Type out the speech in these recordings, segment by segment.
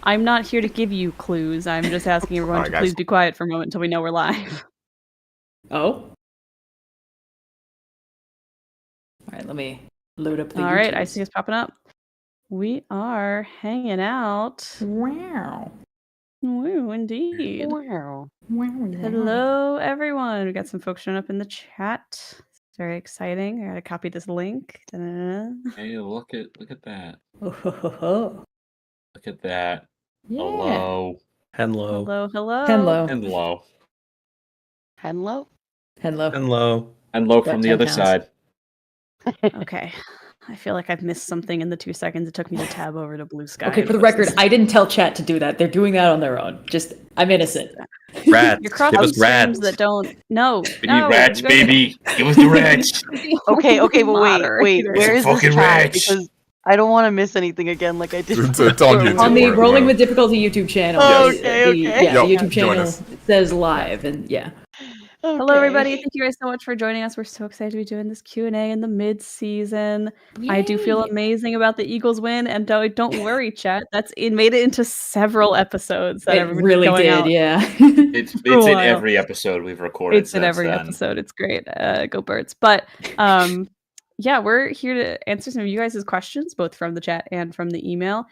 I'm not here to give you clues. I'm just asking everyone to please be quiet for a moment until we know we're live. Oh. All right, let me load up the All right, I see us popping up. We are hanging out. Wow. Woo, indeed. Wow. Hello, everyone. We got some folks showing up in the chat. It's very exciting. I gotta copy this link. Da-da-da. Hey, look at that. Oh. Look at that. Yeah. Hello. Hello. Hello. Hello. Hello. Hello. Hello. Hello from the other side. Okay. I feel like I've missed something in the 2 seconds it took me to tab over to BlueSky. Okay, for the record, I didn't tell chat to do that. They're doing that on their own. I'm innocent. Rats. You're crossing Give us rats. that don't. No. We need rats, baby. Give us the rats. Okay, but wait. Where is this chat? Rats. Because I don't want to miss anything again like I did. It's on YouTube. On the Rolling with Difficulty YouTube channel. Okay. The YouTube channel says live, and yeah. Okay. Hello, everybody. Thank you guys so much for joining us. We're so excited to be doing this Q&A in the mid-season. Yay. I do feel amazing about the Eagles win, and don't worry, chat. It made it into several episodes. That It really did, out. yeah. It's in every episode we've recorded. It's in every episode. It's great. Go Birds. But yeah, we're here to answer some of you guys' questions, both from the chat and from the email.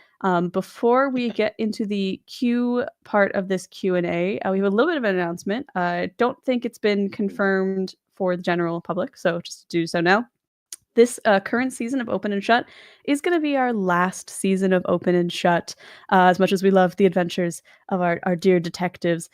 Before we get into the Q part of this Q&A, we have a little bit of an announcement. I don't think it's been confirmed for the general public, so just do so now. This current season of Open and Shut is going to be our last season of Open and Shut. As much as we love the adventures of our dear detectives,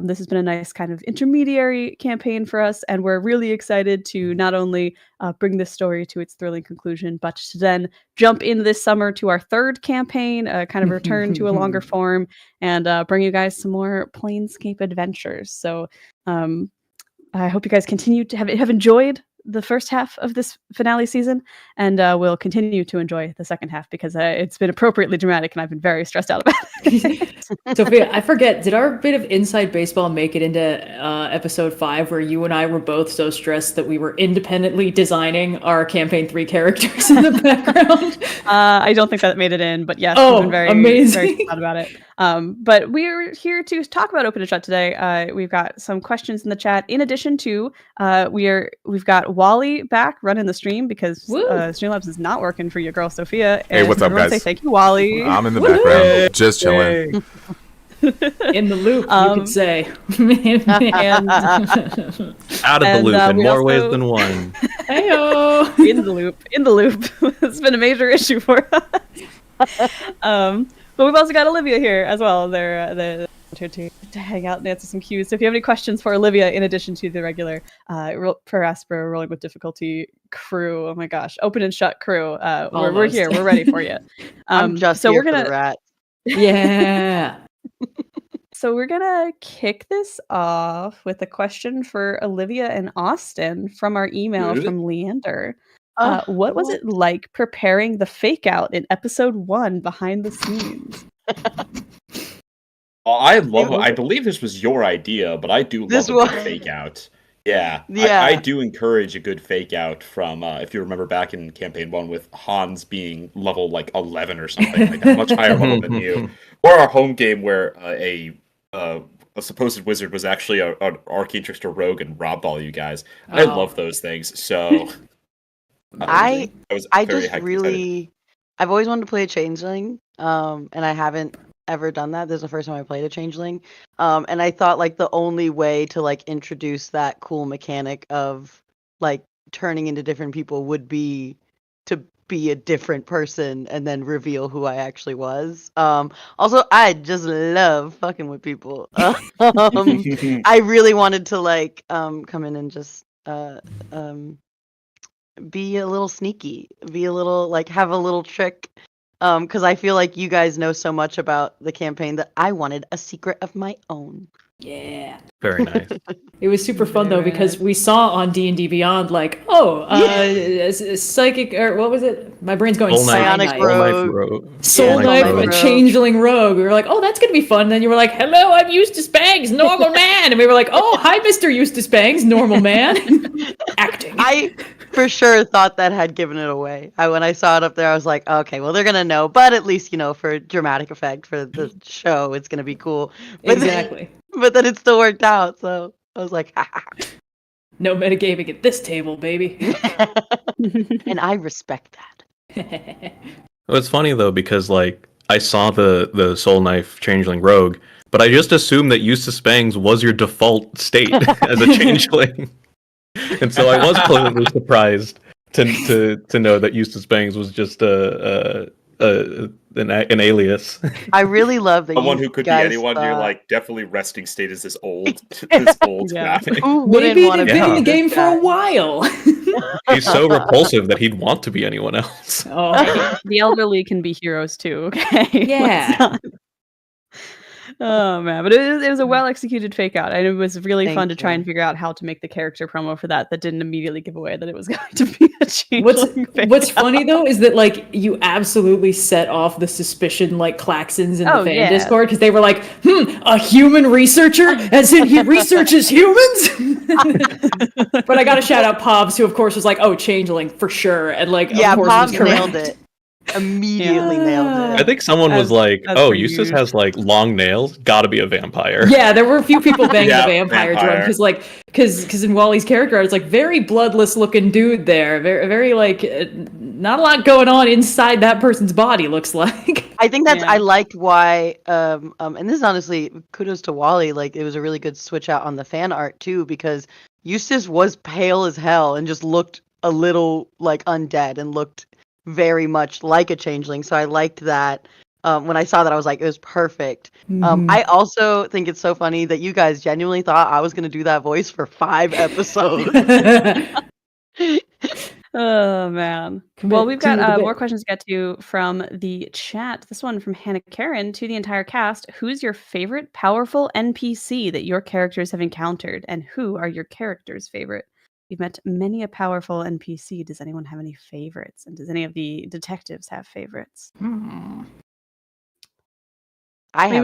this has been a nice kind of intermediary campaign for us, and we're really excited to not only bring this story to its thrilling conclusion, but to then jump in this summer to our third campaign, kind of return to a longer form, and bring you guys some more Planescape adventures. So I hope you guys continue to have enjoyed the first half of this finale season, and we'll continue to enjoy the second half because it's been appropriately dramatic and I've been very stressed out about it. Sophia, I forget, did our bit of inside baseball make it into episode 5 where you and I were both so stressed that we were independently designing our campaign 3 characters in the background? I don't think that made it in, but yes, we've been very, amazing. very stressed out about it. But we're here to talk about Open and Shut today. We've got some questions in the chat. In addition to, we've got Wally back running the stream because Streamlabs is not working for your girl Sophia. Hey, what's up, guys? Say thank you, Wally. I'm in the background, just chilling. In the loop, you could say. And, out of the loop in more ways than one. Heyo! In the loop. It's been a major issue for us. But we've also got Olivia here as well. They're here to hang out and answer some cues. So if you have any questions for Olivia, in addition to the regular per Aspera Rolling with Difficulty crew, oh my gosh, Open and Shut crew, we're here. We're ready for you. I'm just so here we're gonna for the rat. Yeah. So we're gonna kick this off with a question for Olivia and Austin from our email from Leander. What was it like preparing the fake out in episode 1 behind the scenes? I believe this was your idea, but I do love a good fake out. Yeah. I do encourage a good fake out from, if you remember back in campaign 1 with Hans being level like 11 or something, like a much higher level than you. Or our home game where a supposed wizard was actually an arcane trickster rogue and robbed all you guys. I love those things. So I've always wanted to play a changeling, and I haven't ever done that. This is the first time I played a changeling, and I thought like the only way to like introduce that cool mechanic of like turning into different people would be to be a different person and then reveal who I actually was. Also, I just love fucking with people. I really wanted to like come in and just be a little sneaky, be a little like have a little trick, because I feel like you guys know so much about the campaign that I wanted a secret of my own. Yeah. Very nice. It was super fun though because we saw on D&D Beyond like, psychic or what was it? My brain's going Psionic Rogue. Soul Knife, a changeling rogue. We were like, oh, that's gonna be fun. And then you were like, hello, I'm Eustace Bangs, normal man. And we were like, oh, hi, Mr. Eustace Bangs, normal man. Acting. for sure thought that had given it away. When I saw it up there, I was like, okay, well, they're gonna know, but at least for dramatic effect for the show, it's gonna be cool. But Exactly. But then it still worked out, so I was like, no metagaming at this table, baby. and I respect that. Well, it's funny though because I saw the Soul Knife Changeling Rogue, but I just assumed that Eustace Bangs was your default state as a changeling. And so I was pleasantly surprised to know that Eustace Bangs was just an alias. I really love that someone who could be anyone. You're like definitely resting state is this old graphic. Maybe they've been in the game for a while. He's so repulsive that he'd want to be anyone else. Oh. The elderly can be heroes too. Okay. Yeah. Oh man, but it was a well executed fake out, and it was really fun to try and figure out how to make the character promo for that didn't immediately give away that it was going to be a changeling. What's funny though is that you absolutely set off the suspicion klaxons in the fan Discord because they were like, a human researcher, as in he researches humans. But I got to shout out Pobs, who of course was like, oh, changeling for sure, and of course Pobs nailed it. Immediately nailed it. I think someone was like, "Oh, Eustace has long nails. Got to be a vampire." Yeah, there were a few people banging the vampire drum because in Wally's character, I was very bloodless looking dude there, very not a lot going on inside that person's body. Looks like. I think I liked why, and this is honestly kudos to Wally. It was a really good switch out on the fan art too, because Eustace was pale as hell and just looked a little undead and looked very much like a changeling, so I liked that. When I saw that, I was like, it was perfect. I also think it's so funny that you guys genuinely thought I was going to do that voice for 5 episodes. Oh man. Well, we've got more questions to get to from the chat. This one from Hannah Karen to the entire cast. Who's your favorite powerful NPC that your characters have encountered, and who are your characters' favorite? You've met many a powerful NPC. Does anyone have any favorites? And does any of the detectives have favorites? We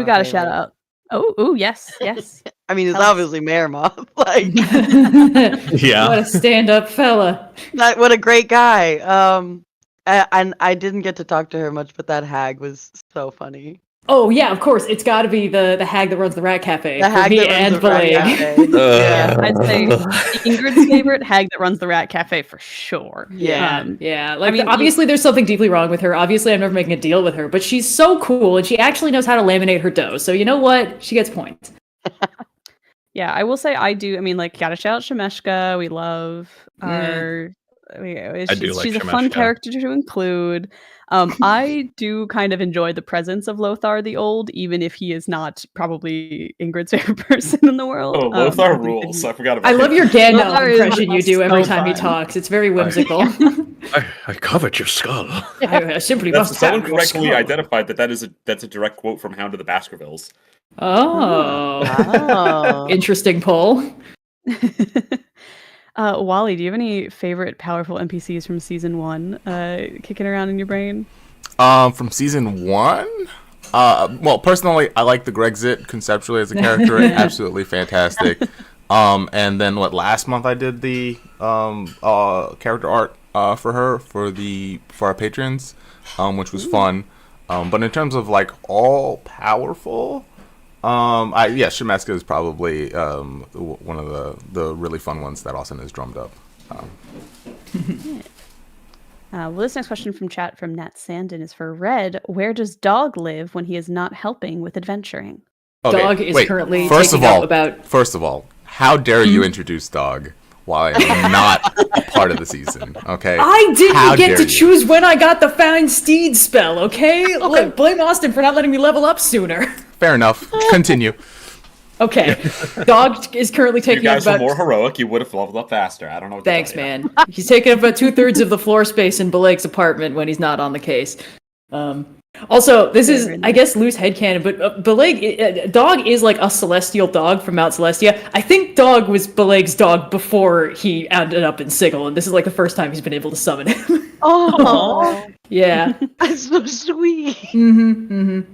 got a shout out. Oh, yes. I mean, it's obviously Mayor Moth. Yeah. What a stand-up fella. What a great guy. And I didn't get to talk to her much, but that hag was so funny. Oh yeah, of course. It's got to be the hag that runs the Rat Cafe. The hag that runs the Rat Cafe. I'd say Ingrid's favorite, hag that runs the Rat Cafe for sure. Yeah. Obviously, there's something deeply wrong with her. Obviously, I'm never making a deal with her, but she's so cool, and she actually knows how to laminate her dough. So you know what? She gets points. Yeah, I will say I do. I mean, gotta shout out Shemeshka. We love our. She's a fun character to include. I do kind of enjoy the presence of Lothar the Old, even if he is not probably Ingrid's favorite person in the world. Oh, Lothar rules. I forgot about I love your Gandalf impression you do every time he talks. It's very whimsical. I covet your skull. I simply must have someone correctly identified that's a direct quote from Hound of the Baskervilles. Oh. Interesting poll. Wally, do you have any favorite powerful NPCs from season 1 kicking around in your brain? From season 1? Well, personally, I like the Grexit conceptually as a character. Absolutely fantastic. And then last month I did the character art for her for our patrons, which was fun. But in terms of all powerful, Shemeska is probably one of the really fun ones that Austin has drummed up. Well, this next question from chat from Nat Sandin is for Red. Where does Dog live when he is not helping with adventuring? Okay, Dog is currently First of all, how dare you introduce Dog while I'm not part of the season? Okay, I didn't get to choose when I got the Fine Steed spell. Okay, blame Austin for not letting me level up sooner. Fair enough. Continue. Okay. Dog is currently taking up about... You guys were more heroic, you would have leveled up faster. I don't know what Thanks, man. He's taking up about 2/3 of the floor space in Bileyg's apartment when he's not on the case. Also, this is, I guess, loose headcanon, but Bileyg, Dog is a celestial dog from Mount Celestia. I think Dog was Bileyg's dog before he ended up in Sigil, and this is the first time he's been able to summon him. Oh. Yeah. That's so sweet. And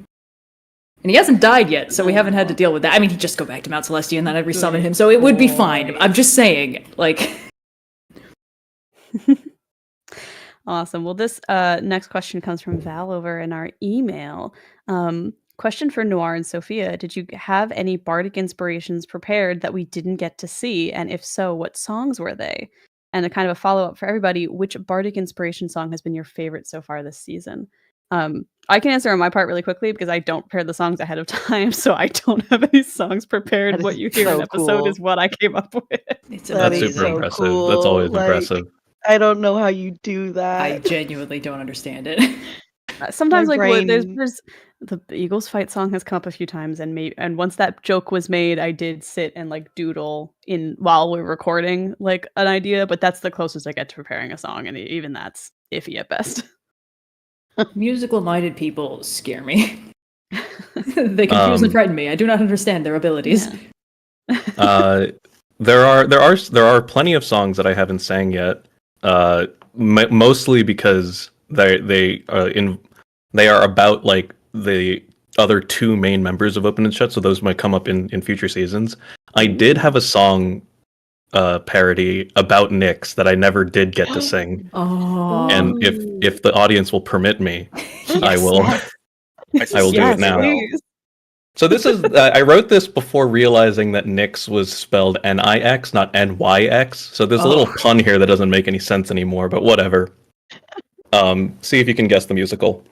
he hasn't died yet, so we haven't had to deal with that. I mean, he'd just go back to Mount Celestia and then I'd resummon him, so it would be fine. I'm just saying, Awesome. Well, this next question comes from Val over in our email. Question for Noir and Sophia. Did you have any bardic inspirations prepared that we didn't get to see? And if so, what songs were they? And a kind of a follow-up for everybody, which bardic inspiration song has been your favorite so far this season? I can answer on my part really quickly because I don't prepare the songs ahead of time, so I don't have any songs prepared. What you hear in episode is what I came up with. That's super impressive. Cool. That's always impressive. I don't know how you do that. I genuinely don't understand it. Sometimes, there's the Eagles fight song has come up a few times, and once that joke was made, I did sit and doodle while we're recording an idea, but that's the closest I get to preparing a song, and even that's iffy at best. Musical-minded people scare me. They confuse and frighten me. I do not understand their abilities. Yeah. There are plenty of songs that I haven't sang yet. Mostly because they are about the other two main members of Open and Shut, so those might come up in future seasons. I did have a song parody about Nyx that I never did get to sing. Oh. And if the audience will permit me, yes. I will do it now. Please. So this is I wrote this before realizing that Nyx was spelled N-I-X, not N-Y-X. So there's a little pun here that doesn't make any sense anymore, but whatever. See if you can guess the musical.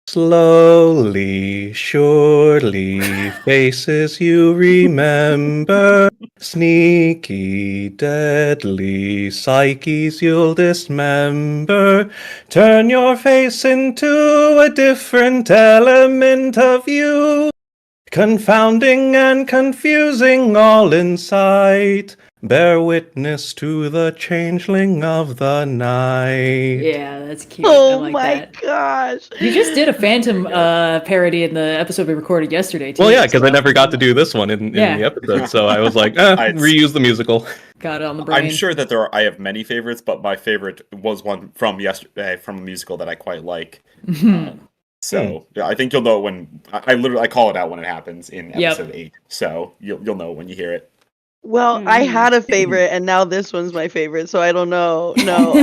Slowly, surely, faces you remember, sneaky, deadly, psyches you'll dismember. Turn your face into a different element of you, confounding and confusing all in sight. Bear witness to the changeling of the night. Yeah, that's cute. Oh my gosh. You just did a Phantom parody in the episode we recorded yesterday, too. Well, yeah, because I never got to do this one in the episode, so I was like, reuse the musical. Got it on the brain. I'm sure that I have many favorites, but my favorite was one from yesterday, from a musical that I quite like. So I think you'll know when I call it out when it happens in episode 8. So you'll know when you hear it. Well, I had a favorite, and now this one's my favorite, so I don't know. No.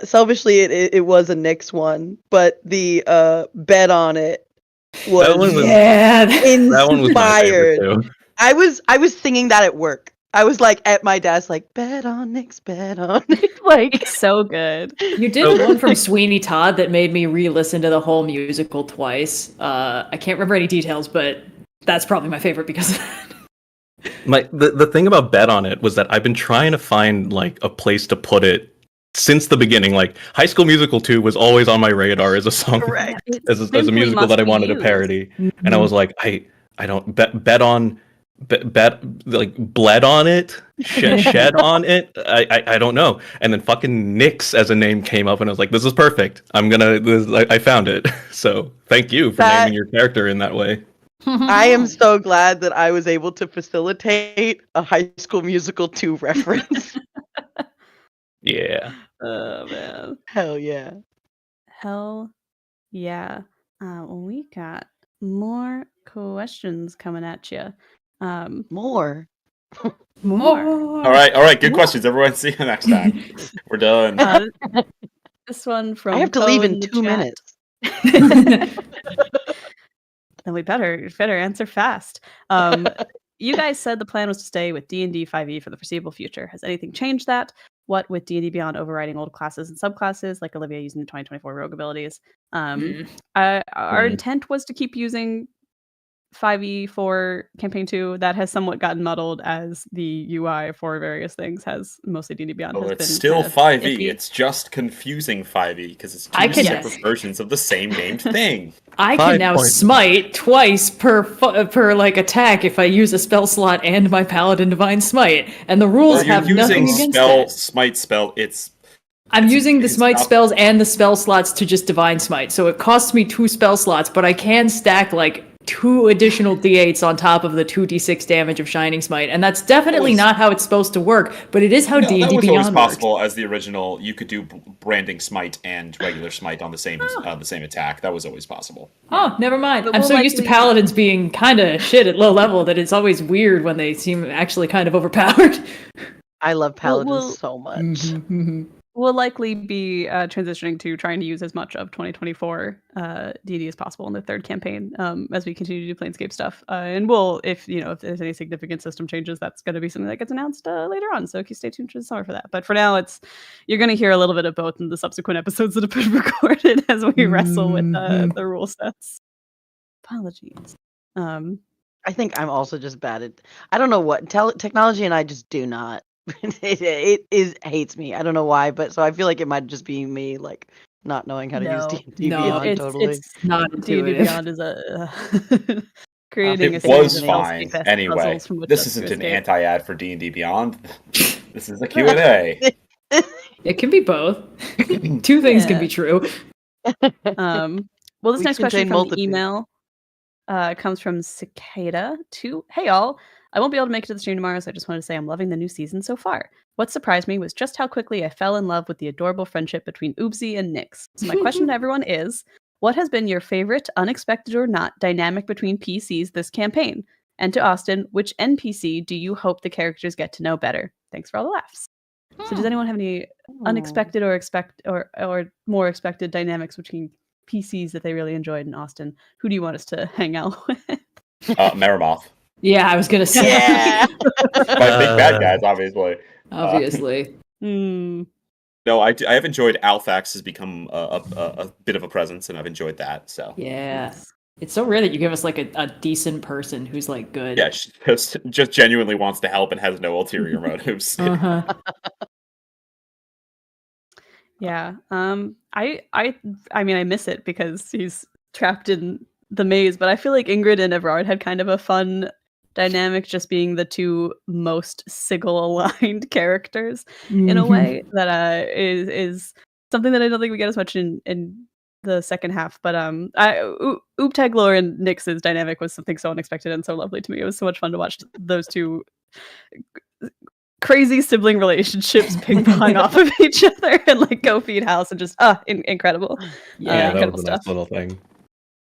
Selfishly, it was a Nyx one, but the bet on it was inspired. That one was my favorite too. I was singing that at work. I was at my desk, bet on Nyx, bet on Nyx. It's so good. You did one from Sweeney Todd that made me re-listen to the whole musical twice. I can't remember any details, but that's probably my favorite because of that. The thing about Bet on It was that I've been trying to find a place to put it since the beginning. High School Musical 2 was always on my radar as a song, as a musical that I wanted to parody. Mm-hmm. And I was like, I don't bet on bled on it, shed on it. I don't know. And then fucking Nyx as a name came up, and I was like, this is perfect. I found it. So thank you for naming your character in that way. I am so glad that I was able to facilitate a High School Musical 2 reference. Yeah. Oh, man. Hell yeah. Hell yeah. We got more questions coming at you. More. More. All right. Good questions. Everyone, see you next time. We're done. This one from I have to leave in 2 minutes. Then we better answer fast. You guys said the plan was to stay with D&D 5e for the foreseeable future. Has anything changed that? What with D&D Beyond overriding old classes and subclasses, like Olivia using the 2024 rogue abilities? Our intent was to keep using 5e for campaign 2. That has somewhat gotten muddled as the UI for various things has mostly D&D Beyond. Well, it's still 5e. Iffy. It's just confusing 5e because it's two separate versions of the same named thing. I can now smite twice per attack if I use a spell slot and my Paladin Divine Smite, and the rules have nothing against it. Smite spell. I'm using the smite spells and the spell slots to just Divine Smite, so it costs me 2 spell slots, but I can stack 2 additional d8s on top of the 2d6 damage of Shining Smite, and that's definitely not how it's supposed to work, but it is how D&D Beyond works. That was always possible as the original. You could do branding smite and regular smite on the same attack. That was always possible. Oh, never mind. I'm so used to paladins being kind of shit at low level that it's always weird when they seem actually kind of overpowered. I love paladins so much. We'll likely be transitioning to trying to use as much of 2024 D&D as possible in the third campaign as we continue to do Planescape stuff. And we'll, if there's any significant system changes, that's going to be something that gets announced later on. So you stay tuned to the summer for that. But for now, you're going to hear a little bit of both in the subsequent episodes that have been recorded as we wrestle with the rule sets. Apologies. I think I'm also just bad at. I don't know what technology, and I just do not. it hates me. I don't know why, but so I feel like it might just be me, like not knowing how to use D&D Beyond. Totally, it's not D&D Beyond is a creating. It was fine anyway. This isn't an anti-ad for D&D Beyond. This is a Q&A. It can be both. Two things can be true. Well, this next question from the email comes from Cicada 2. Hey, all. I won't be able to make it to the stream tomorrow, so I just wanted to say I'm loving the new season so far. What surprised me was just how quickly I fell in love with the adorable friendship between Oobsy and Nyx. So my question to everyone is, what has been your favorite, unexpected or not, dynamic between PCs this campaign? And to Austin, which NPC do you hope the characters get to know better? Thanks for all the laughs. So does anyone have any unexpected or more expected dynamics between PCs that they really enjoyed in Austin? Who do you want us to hang out with? Maramoth. Yeah, I was gonna say. Yeah. My big bad guys, obviously. Obviously. No, I have enjoyed Alphax has become a bit of a presence, and I've enjoyed that. So yeah, it's so rare that you give us like a decent person who's like good. Yeah, she just genuinely wants to help and has no ulterior motives. Yeah. I mean, I miss it because he's trapped in the maze, but I feel like Ingrid and Evrard had kind of a fun dynamic, just being the two most sigil-aligned characters in a way that is something that I don't think we get as much in the second half. But Oobtaglor and Nyx's dynamic was something so unexpected and so lovely to me. It was so much fun to watch those two crazy sibling relationships ping-pong off of each other and like go feed house and just incredible. Yeah, incredible that was a nice little thing.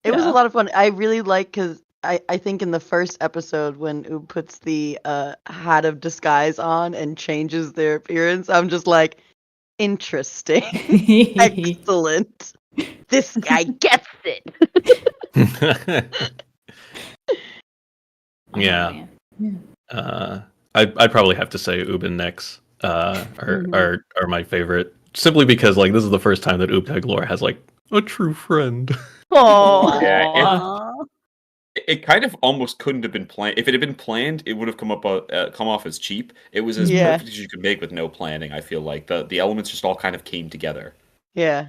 It was a lot of fun. I really like because I think in the first episode when Oob puts the hat of disguise on and changes their appearance, I'm just like, interesting. Excellent. This guy gets it. Yeah. I'd probably have to say Oob and Nyx are my favorite, simply because like this is the first time that Oobtaglor has like a true friend. Oh, yeah. It kind of almost couldn't have been planned. If it had been planned, it would have come off as cheap. It was as perfect as you could make with no planning. I feel like the elements just all kind of came together. Yeah.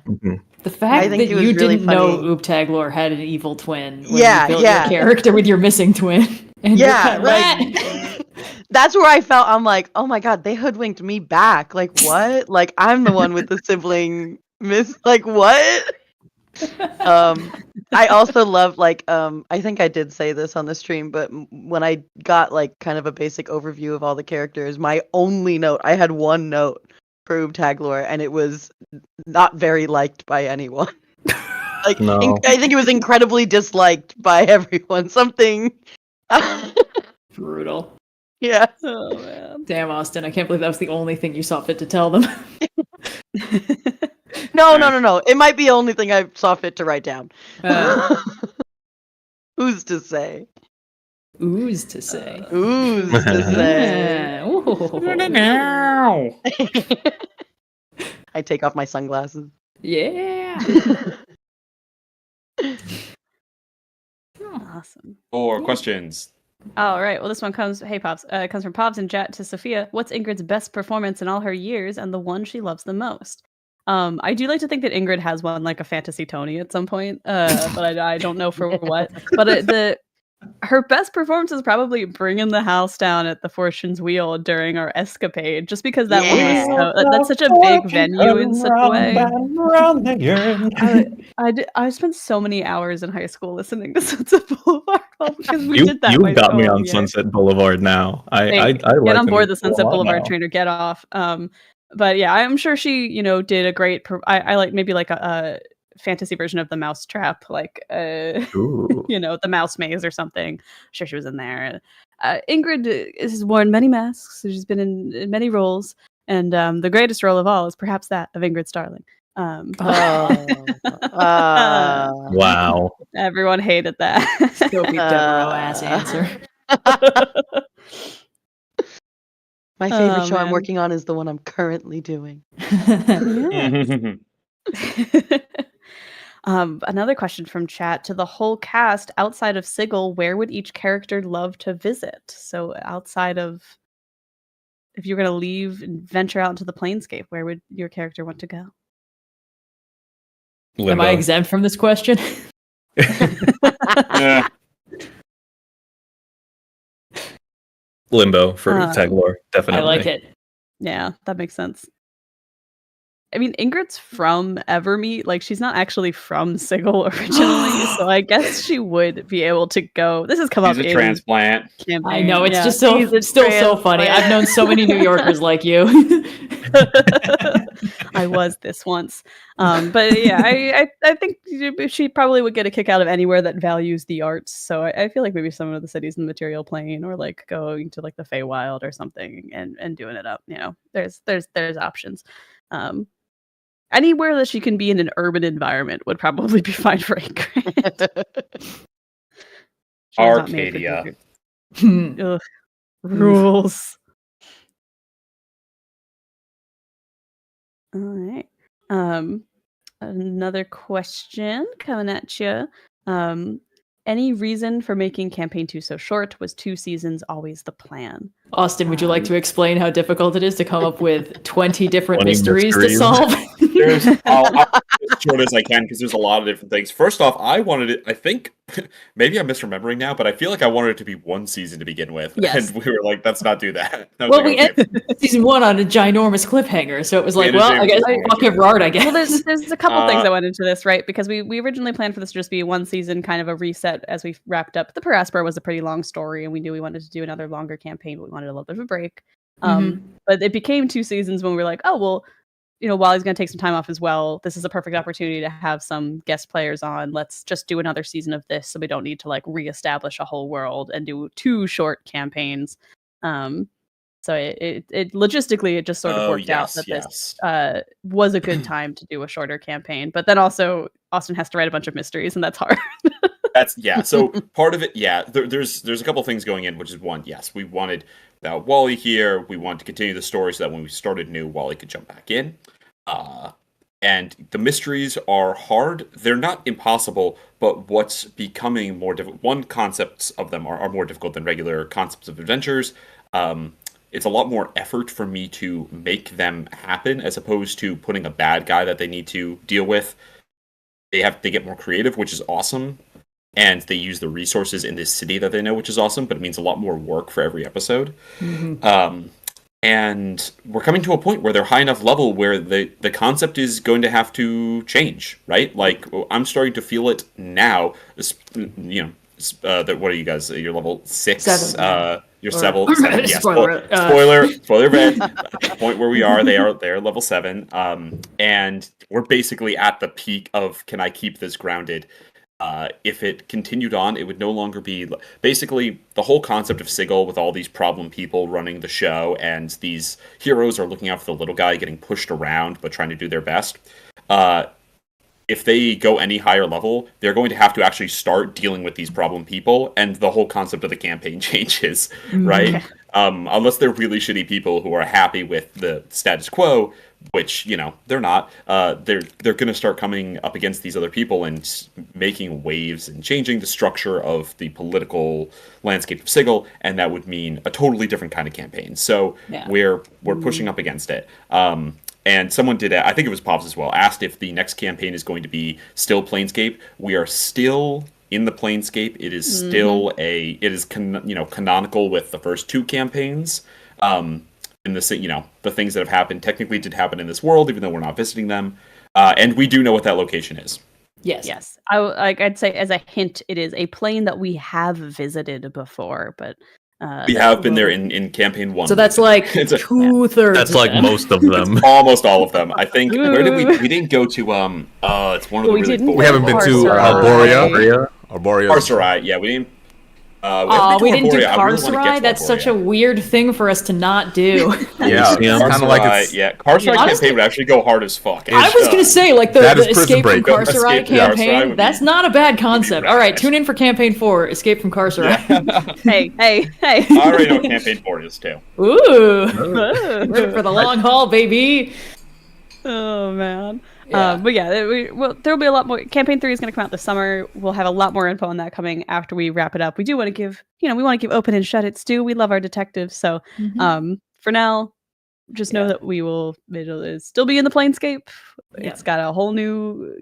The fact that you didn't know Oobtaglor had an evil twin when you built your character with your missing twin. And right. That's where I felt, I'm like, oh my god, they hoodwinked me back. Like, what? Like, I'm the one with the sibling like, what? I also love, like, I think I did say this on the stream, but when I got, like, kind of a basic overview of all the characters, my only note, I had one note for Oobtaglor, and it was not very liked by anyone. Like, no. I think it was incredibly disliked by everyone. Something... Brutal. Yeah. Oh, man. Damn, Austin, I can't believe that was the only thing you saw fit to tell them. No. It might be the only thing I saw fit to write down. Who's to say? Ooze to say. Ooze to say. I take off my sunglasses. Yeah. Awesome. Or questions. All right. Well, this one comes. Hey, Pops. Comes from Pops and Jet to Sophia. What's Ingrid's best performance in all her years, and the one she loves the most? I do like to think that Ingrid has won like a fantasy Tony at some point, but I don't know for what. But her best performance is probably bringing the house down at the Fortune's Wheel during our escapade, just because that one was that's such a big venue in such a way. I spent so many hours in high school listening to Sunset Boulevard because we did that. You got me on Sunset Boulevard now. I get on board the Sunset Boulevard train or get off. But yeah, I'm sure she, did a great. I like maybe like a fantasy version of the Mousetrap, like the Mouse Maze or something. I'm sure she was in there. Ingrid has worn many masks. She's been in many roles, and the greatest role of all is perhaps that of Ingrid Starling. Wow. Everyone hated that. Sophie Devereaux ass answer. My favorite show I'm man. working on is the one I'm currently doing. Another question from chat: to the whole cast outside of Sigil, where would each character love to visit? So outside of, if you're going to leave and venture out into the planescape, where would your character want to go? Limbo. Am I exempt from this question? Limbo for Oobtaglor, definitely. I like it. Yeah, that makes sense. I mean, Ingrid's from Evermeet. Like, she's not actually from Sigil originally, so I guess she would be able to go. This has come up. She's a transplant. Campaign. I know, it's just she's a still so funny. I've known so many New Yorkers like you. I was this once. But yeah, I think she probably would get a kick out of anywhere that values the arts. So I feel like maybe some of the cities in the material plane, or like going to like the Feywild or something and doing it up. You know, there's options. Anywhere that she can be in an urban environment would probably be fine for Ingrid. Arcadia. Ugh, rules. All right. Another question coming at you. Any reason for making campaign 2 so short? Was 2 seasons always the plan? Austin, would you like to explain how difficult it is to come up with 20 different 20 mysteries to mysteries. solve? I'll as short as I can because there's a lot of different things. First off, I wanted it. I think maybe I'm misremembering now, but I feel like I wanted it to be 1 season to begin with, Yes. and we were like, "Let's not do that." I was Well, like, we okay. ended season 1 on a ginormous cliffhanger, so it was like, We well, ended I guess it- fuck Evrard, I guess. Well, there's a couple things that went into this, right? Because we originally planned for this to just be 1 season, kind of a reset as we wrapped up. The Paraspora was a pretty long story, and we knew we wanted to do another longer campaign, but we wanted a little bit of a break. But it became 2 seasons when we were like, oh, well, you know, Wally's going to take some time off as well. This is a perfect opportunity to have some guest players on. Let's just do another season of this, so we don't need to like reestablish a whole world and do 2 short campaigns. So it logistically, it just sort of worked out that this was a good time to do a shorter campaign. But then also Austin has to write a bunch of mysteries, and that's hard. So part of it, there's a couple things going in, which is one, yes, we wanted Wally here. We wanted to continue the story so that when we started new, Wally could jump back in. And the mysteries are hard. They're not impossible, but what's becoming more difficult, one, concepts of them are more difficult than regular concepts of adventures. It's a lot more effort for me to make them happen as opposed to putting a bad guy that they need to deal with. They get more creative, which is awesome. And they use the resources in this city that they know, which is awesome, but it means a lot more work for every episode. And we're coming to a point where they're high enough level where the concept is going to have to change, right? Like, I'm starting to feel it now. You know, what are you guys? You're level 6? 7. You're 7. Yeah, Spoiler. Spoiler red. At the point where we are, they're level 7. And we're basically at the peak of, can I keep this grounded? If it continued on, it would no longer be... Basically, the whole concept of Sigil with all these problem people running the show, and these heroes are looking out for the little guy getting pushed around, but trying to do their best. If they go any higher level, they're going to have to actually start dealing with these problem people, and the whole concept of the campaign changes, right? Unless they're really shitty people who are happy with the status quo, which, you know, they're not. They're going to start coming up against these other people and making waves and changing the structure of the political landscape of Sigil, and that would mean a totally different kind of campaign. So we're pushing up against it. And someone did, I think it was Pops as well, asked if the next campaign is going to be still Planescape. We are still in the Planescape. It is still canonical with the first 2 campaigns. And the things that have happened technically did happen in this world, even though we're not visiting them. And we do know what that location is. Yes. I'd say as a hint, it is a plane that we have visited before, but we have been there in campaign 1. So that's like 2/3. That's like most of them. Almost all of them. I think. Where did we didn't go to? It's one of the really. We haven't been to Arborea. Arborea. Yeah, we didn't. We didn't do Barboria. I really wanna Carcerai? get to That's such a Barboria. weird thing for us to not do. Yeah, see, I'm kind of like it's. Carcerai Honestly, campaign would actually go hard as fuck. I was going to say, like, That the is Prison Escape from Break. Carcerai Escape from Carcerai campaign, would that's be- not a bad concept. really All right, nice. tune in for Campaign 4, Escape from Carcerai. Hey. I already know what campaign 4 is too. Ooh! We're in for the long haul, baby! Oh man. Yeah. But yeah, there'll be a lot more. Campaign 3 is going to come out this summer. We'll have a lot more info on that coming after we wrap it up. We do want to give, we want to give open and shut it stew. We love our detectives. So, for now, just know that it'll still be in the Planescape. Yeah. It's got a whole new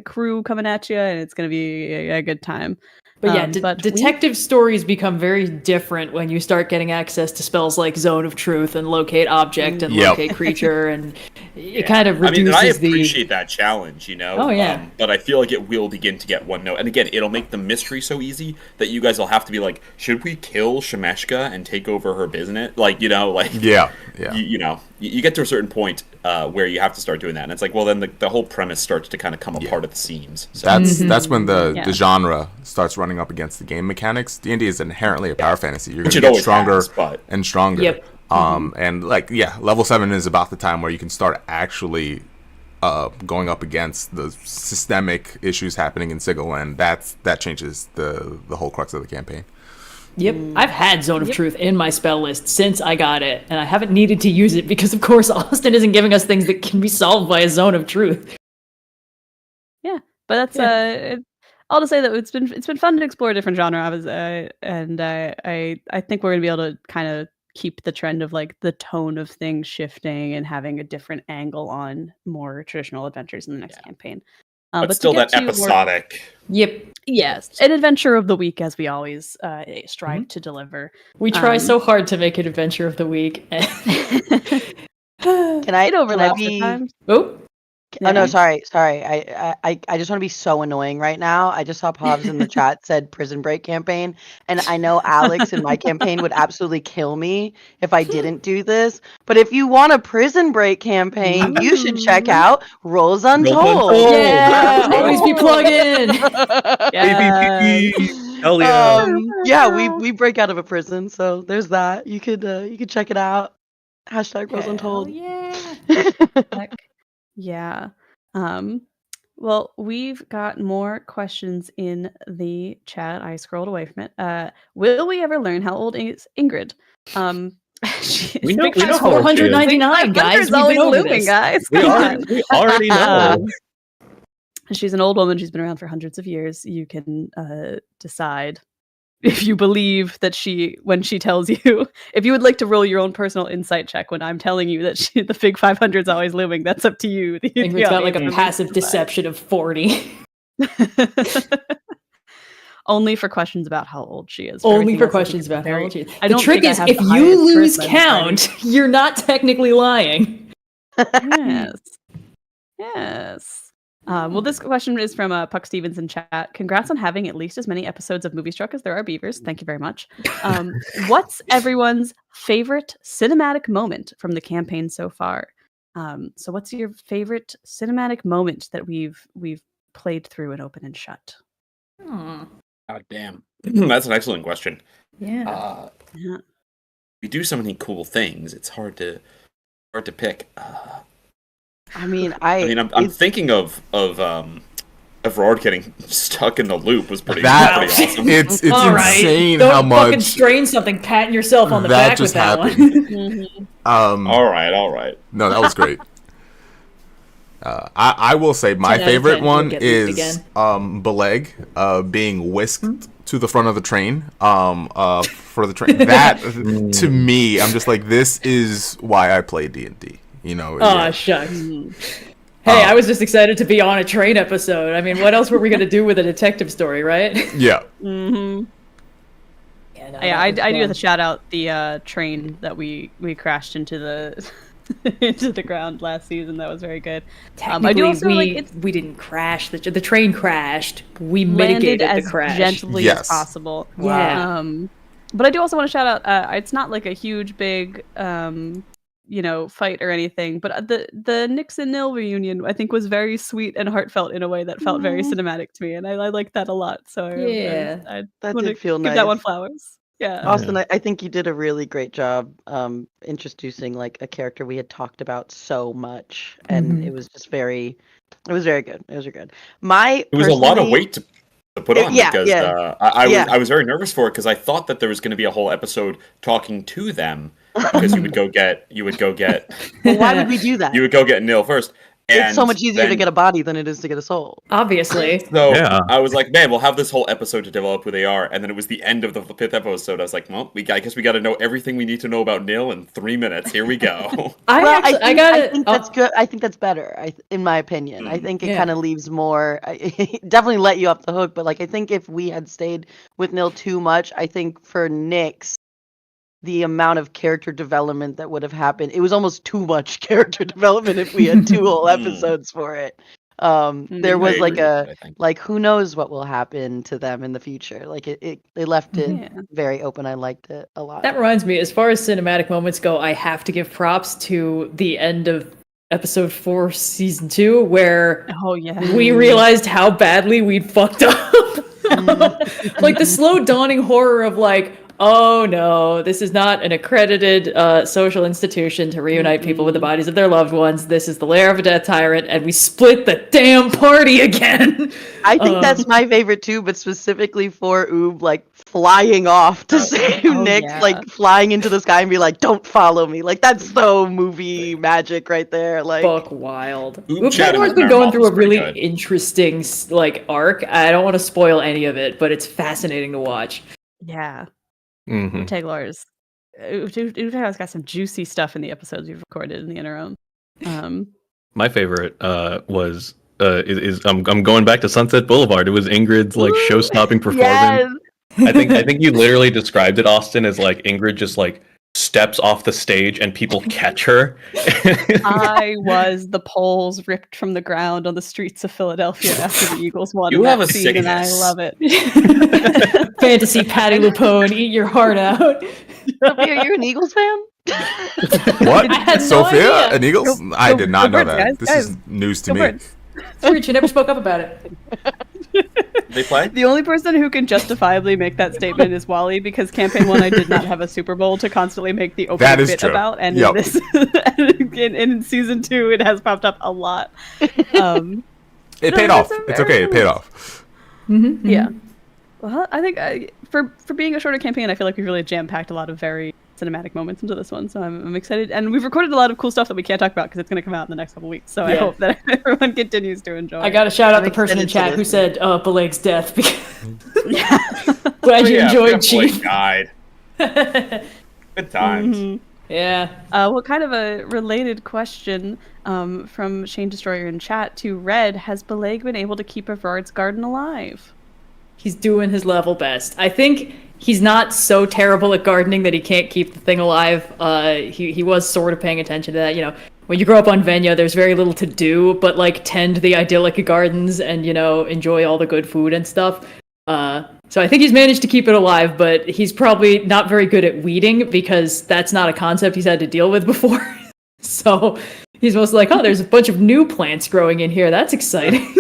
crew coming at you, and it's going to be a good time. But yeah, detective stories become very different when you start getting access to spells like Zone of Truth and Locate Object and Locate Creature, and it kind of reduces I appreciate that challenge, Oh, yeah. But I feel like it will begin to get one note. And again, it'll make the mystery so easy that you guys will have to be like, should we kill Shemeshka and take over her business? Like, Yeah. You get to a certain point where you have to start doing that. And it's like, well, then the whole premise starts to kind of come apart at the seams. So. That's when the genre starts running up against the game mechanics. D&D is inherently a power fantasy. You're going to get stronger and stronger. Yep. And level 7 is about the time where you can start actually going up against the systemic issues happening in Sigil, and that changes the whole crux of the campaign. Yep, I've had Zone of Truth in my spell list since I got it, and I haven't needed to use it because, of course, Austin isn't giving us things that can be solved by a Zone of Truth. Yeah, but that's I'll just say that it's been fun to explore different genres, and I think we're gonna be able to kind of keep the trend of like the tone of things shifting and having a different angle on more traditional adventures in the next campaign. But still that episodic. Yes, an adventure of the week, as we always strive to deliver. We try so hard to make it adventure of the week. Can I overlaps be? at times. Oh. Oh no, sorry. I just want to be so annoying right now. I just saw Pavs in the chat said Prison Break campaign, and I know Alex in my campaign would absolutely kill me if I didn't do this. But if you want a Prison Break campaign, you should check out Rolls Untold. Yeah, always be plugged in. Hell yeah! We break out of a prison, so there's that. You could check it out. # Rolls Untold. Yeah. Well, we've got more questions in the chat. I scrolled away from it. Will we ever learn how old is Ingrid? We know 499, guys. It's always looming, guys. We already know. She's an old woman. She's been around for hundreds of years. You can decide if you believe that when she tells you, if you would like to roll your own personal insight check when I'm telling you that the big 500 is always looming, that's up to you. Ingrid's got like a passive deception of 40. Only for questions about how old she is. Only for questions about how old she is. The trick is, if you lose count, you're not technically lying. Yes. Well, this question is from Puck Stevens in chat. Congrats on having at least as many episodes of Movie Struck as there are beavers. Thank you very much. What's everyone's favorite cinematic moment from the campaign so far? So what's your favorite cinematic moment that we've played through in Open and Shut? God damn. That's an excellent question. Yeah. We do so many cool things. It's hard to pick. I'm thinking of Evrard getting stuck in the loop was pretty awesome. It's insane how much. Don't fucking strain something, patting yourself on the back with that one. All right. No, that was great. I will say my favorite one is Bileyg being whisked to the front of the train for the train. That to me, I'm just like, this is why I play D&D. Shucks. Hey, I was just excited to be on a train episode. I mean, what else were we going to do with a detective story, right? Yeah. I do have to shout out the train that we crashed into the into the ground last season. That was very good. Technically, I do also, we didn't crash. The train crashed. We mitigated the crash. Gently as possible. Yeah. But I do also want to shout out, it's not like a huge, big fight or anything. But the Nyx and Nil reunion, I think, was very sweet and heartfelt in a way that felt very cinematic to me, and I like that a lot. So I that want to did feel give that one nice. flowers. Yeah, Austin, I think you did a really great job introducing like a character we had talked about so much, and it was just very good. It was good. It was a lot of weight to put on because I was very nervous for it because I thought that there was going to be a whole episode talking to them because you would go get. Well, why would we do that? You would go get Nil first. It's so much easier to get a body than it is to get a soul. Obviously. So I was like, man, we'll have this whole episode to develop who they are. And then it was the end of the 5th episode. I was like, well, I guess we got to know everything we need to know about Nil in 3 minutes. Here we go. I think that's good. I think that's better, in my opinion. I think it kind of leaves more. Definitely let you off the hook. But like, I think if we had stayed with Nil too much, I think for Nyx, the amount of character development that would have happened, it was almost too much character development if we had 2 whole episodes for it. There was like who knows what will happen to them in the future. Like they left it very open. I liked it a lot. That reminds me, as far as cinematic moments go, I have to give props to the end of episode 4, season 2, where we realized how badly we'd fucked up. Like the slow dawning horror of like, oh no, this is not an accredited social institution to reunite people with the bodies of their loved ones. This is the lair of a death tyrant, and we split the damn party again. I think that's my favorite too, but specifically for Oob, like flying off to save Nyx, like flying into the sky and be like, "Don't follow me!" Like that's so movie magic right there. Like fuck wild. Oobtaglor's been going through a really interesting like arc. I don't want to spoil any of it, but it's fascinating to watch. Yeah. Oobtaglor's got some juicy stuff in the episodes we've recorded in the interim. My favorite was I'm going back to Sunset Boulevard. It was Ingrid's like show-stopping performance. I think you literally described it, Austin, as like Ingrid just like steps off the stage and people catch her. I was the poles ripped from the ground on the streets of Philadelphia after the Eagles won. You have a scene, and I love it. Fantasy Patty LuPone, eat your heart out. Sophia, you're an Eagles fan? What? I had Sophia? no An Eagles? I did not know Birds, that. guys, This is news to me. Birds. Rich, you never spoke up about it. They play? The only person who can justifiably make that statement is Wally, because campaign 1 I did not have a Super Bowl to constantly make the opening bit true. about, and in season 2 it has popped up a lot. It paid off. It's okay. It paid off. Yeah. Well, I think for being a shorter campaign, I feel like we've really jam-packed a lot of very cinematic moments into this one, so I'm excited. And we've recorded a lot of cool stuff that we can't talk about because it's going to come out in the next couple weeks, so I hope that everyone continues to enjoy. I gotta shout out the person in chat who said Bileyg's death. Glad you enjoyed, Chief. Died. Good times. Yeah. Well, kind of a related question from Shane Destroyer in chat to Red. Has Bileyg been able to keep Evrard's garden alive? He's doing his level best. I think he's not so terrible at gardening that he can't keep the thing alive. He was sort of paying attention to that. You know, when you grow up on Venya, there's very little to do but like tend the idyllic gardens and, you know, enjoy all the good food and stuff. So I think he's managed to keep it alive, but he's probably not very good at weeding because that's not a concept he's had to deal with before. So he's mostly like, oh, there's a bunch of new plants growing in here. That's exciting.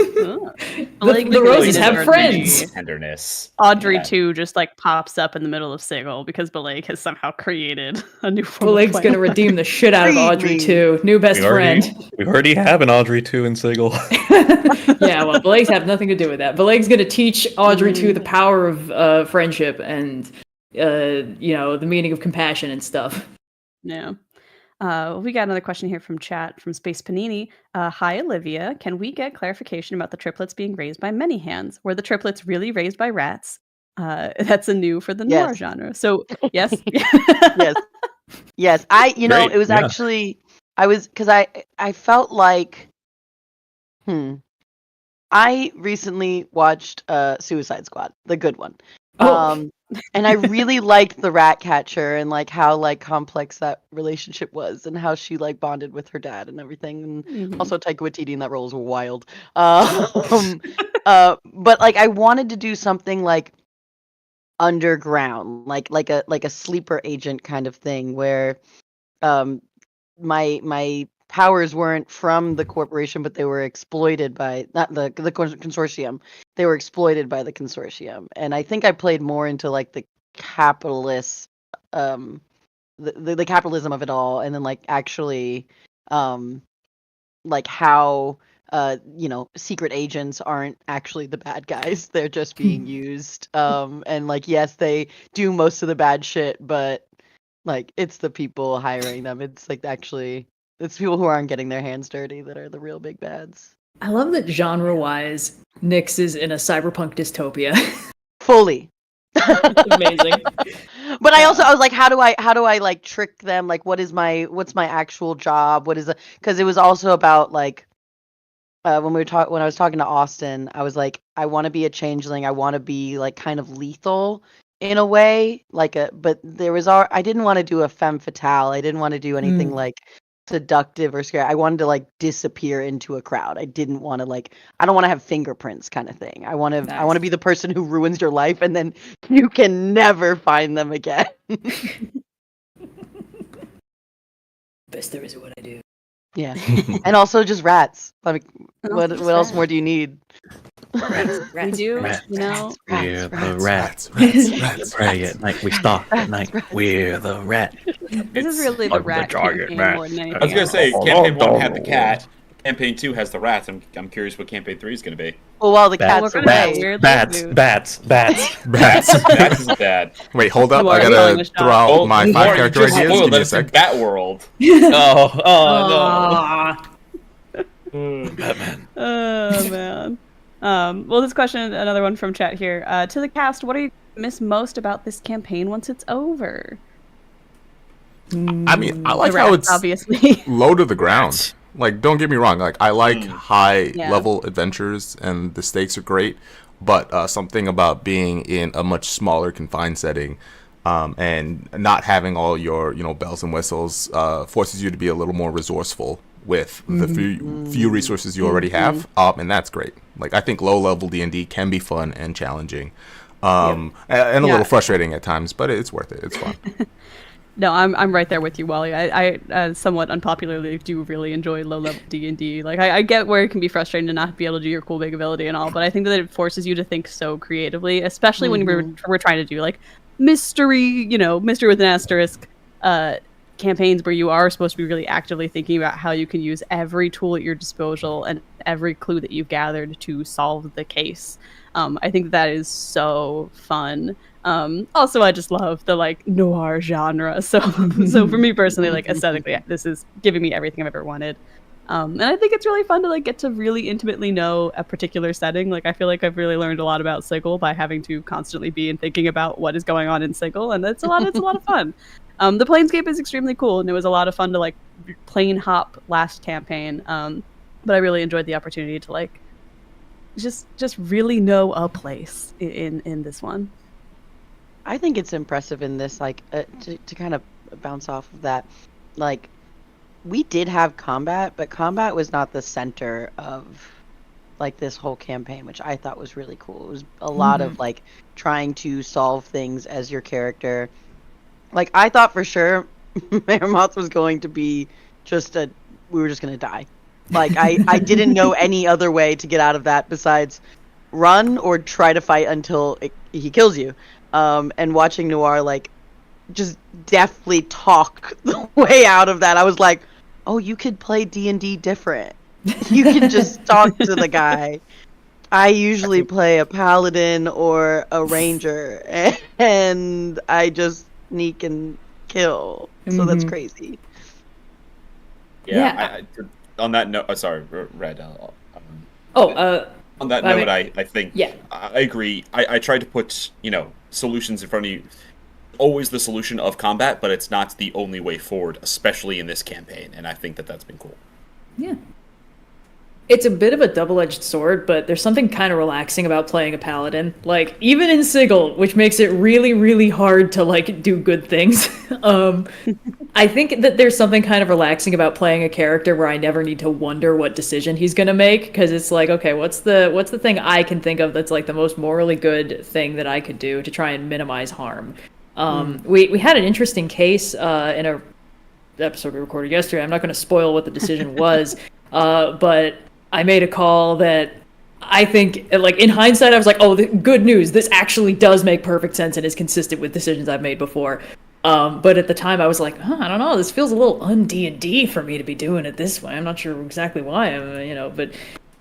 The roses have friends. Tenderness. Audrey too just like pops up in the middle of Sigil because Bileyg has somehow created a new form. Bileyg's gonna redeem the shit out of Audrey too. New best friend. We already have an Audrey 2 in Sigil. Yeah, well, Bileyg's have nothing to do with that. Bileyg's gonna teach Audrey 2 the power of friendship and you know, the meaning of compassion and stuff. Yeah. We got another question here from chat from Space Panini. Hi, Olivia. Can we get clarification about the triplets being raised by many hands? Were the triplets really raised by rats? That's a new for the noir genre. So, yes. Yes. It was actually, because I felt like, I recently watched Suicide Squad, the good one. And I really liked the rat catcher and like how like complex that relationship was and how she like bonded with her dad and everything. And also Taika Waititi in that role is wild. But like I wanted to do something like underground, like a sleeper agent kind of thing where my powers weren't from the corporation, but they were exploited by not the consortium. They were exploited by the consortium, and I think I played more into like the capitalist, the capitalism of it all, and then like actually, like how secret agents aren't actually the bad guys; they're just being used. And like yes, they do most of the bad shit, but like it's the people hiring them. It's like actually. It's people who aren't getting their hands dirty that are the real big bads. I love that genre-wise, Nyx is in a cyberpunk dystopia. Fully. Amazing. But I was like, how do I like trick them? Like, what's my actual job? Because it was also about like when I was talking to Austin, I was like, I want to be a changeling. I want to be like kind of lethal in a way, but I didn't want to do a femme fatale. I didn't want to do anything like seductive or scary. I wanted to like disappear into a crowd. I didn't want to I don't want to have fingerprints kind of thing. I want to be the person who ruins your life and then you can never find them again. Best there is what I do. Yeah. And also just rats. Like what else more do you need? Rats. We do, rats, you know. We're the Rats. Pray at night, we stalk at night. We're the rat. This is really the I'm the rat giant campaign rat. more than anything I was gonna else. say, campaign 1 had the cat. Campaign 2 has the rats. I'm curious what campaign 3 is gonna be. Well, the Bats. cat's We're away. gonna weirdly Bats, do- bats. Bats is bad. Wait, hold up. You I are calling gotta a shot. throw out my Noir, 5 you character just ideas. spoiled Give me a us in sec. Bat World. Batman. Oh man. Well, this question, another one from chat here. To the cast, what do you miss most about this campaign once it's over? I mean, I like The how rats, it's obviously. low to the ground. Like, don't get me wrong. Like, I like high Yeah. level adventures, and the stakes are great. But something about being in a much smaller, confined setting, and not having all your bells and whistles forces you to be a little more resourceful with the few resources you already have, and that's great. Like, I think low level D&D can be fun and challenging, and a little frustrating at times, but it's worth it. It's fun. No, I'm right there with you, Wally. I somewhat unpopularly do really enjoy low-level D&D. Like, I get where it can be frustrating to not be able to do your cool big ability and all, but I think that it forces you to think so creatively, especially when we're trying to do, like, mystery with an asterisk campaigns where you are supposed to be really actively thinking about how you can use every tool at your disposal and every clue that you've gathered to solve the case. I think that is so fun. Also, I just love the like noir genre. So for me personally, like aesthetically, this is giving me everything I've ever wanted. And I think it's really fun to like get to really intimately know a particular setting. Like I feel like I've really learned a lot about Sigil by having to constantly be and thinking about what is going on in Sigil, and it's a lot of fun. The Planescape is extremely cool, and it was a lot of fun to like plane hop last campaign. But I really enjoyed the opportunity to like just really know a place in this one. I think it's impressive in this, like, to kind of bounce off of that. Like, we did have combat, but combat was not the center of, like, this whole campaign, which I thought was really cool. It was a lot of, like, trying to solve things as your character. Like, I thought for sure Meremoth was going to be we were just going to die. Like, I didn't know any other way to get out of that besides run or try to fight until he kills you. And watching Noir, like, just deftly talk the way out of that, I was like, oh, you could play D&D different. You can just talk to the guy. I usually play a paladin or a ranger, and I just sneak and kill. So that's crazy. Yeah. On that note, sorry, Red. On that note, I think I agree. I tried to put solutions in front of you. Always the solution of combat, but it's not the only way forward, especially in this campaign. And I think that's been cool. Yeah. It's a bit of a double-edged sword, but there's something kind of relaxing about playing a paladin. Like, even in Sigil, which makes it really, really hard to, like, do good things. I think that there's something kind of relaxing about playing a character where I never need to wonder what decision he's gonna make, because it's like, okay, what's the thing I can think of that's, like, the most morally good thing that I could do to try and minimize harm? We had an interesting case in episode we recorded yesterday. I'm not going to spoil what the decision was, but I made a call that I think, like, in hindsight, I was like, oh, good news. This actually does make perfect sense and is consistent with decisions I've made before. But at the time, I was like, I don't know. This feels a little un-D&D for me to be doing it this way. I'm not sure exactly why, but